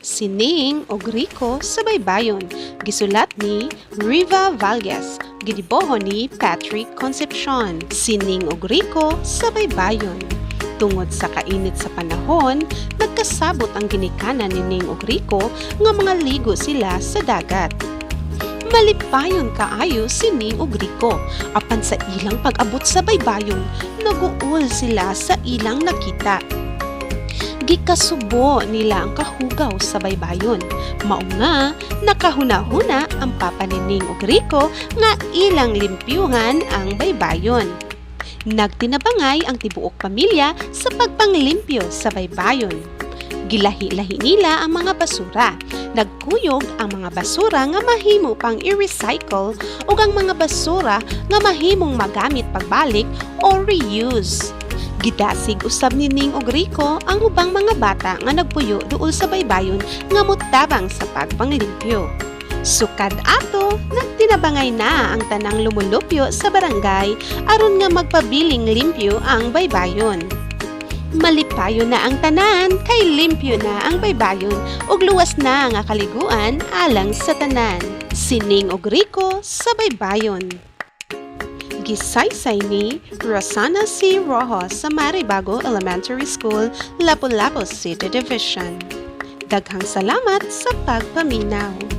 Sining o Griko sa Baybayon, gisulat ni Riva Valles, gidiboho ni Patrick Concepcion. Sining o Griko sa Baybayon. Tungod sa kainit sa panahon, nagkasabot ang ginikanan ni Ning o Griko nga mga ligo sila sa dagat. Malipayon kaayo si Ning o Griko, apan sa ilang pag-abot sa baybayon, naguol sila sa ilang nakita. Gikasubo nila ang kahugaw sa baybayon. Mao nga, nakahuna-huna ang papa ni Ning o Griko nga ilang limpyuhan ang baybayon. Nagtinabangay ang tibuok pamilya sa pagpanglimpyo sa baybayon. Gilahi-lahi nila ang mga basura. Nagkuyog ang mga basura nga mahimo pang i-recycle ug ang mga basura nga mahimong magamit pagbalik o reuse. Gidasig usab ni Ning o Griko ang ubang mga bata nga nagpuyo duol sa baybayon nga motabang sa pagpanglimpyo. Sukad ato, nagtinabangay na ang tanang lumulupyo sa barangay aron nga magpabiling limpyo ang baybayon. Malipayo na ang tanan kay limpyo na ang baybayon ug luwas na nga kaliguan alang sa tanan. Sining o Griko sa Baybayon. Gisaysay ni Rosana C. Rojo sa Maribago Elementary School, Lapu-Lapu City Division. Daghang salamat sa pagpaminaw.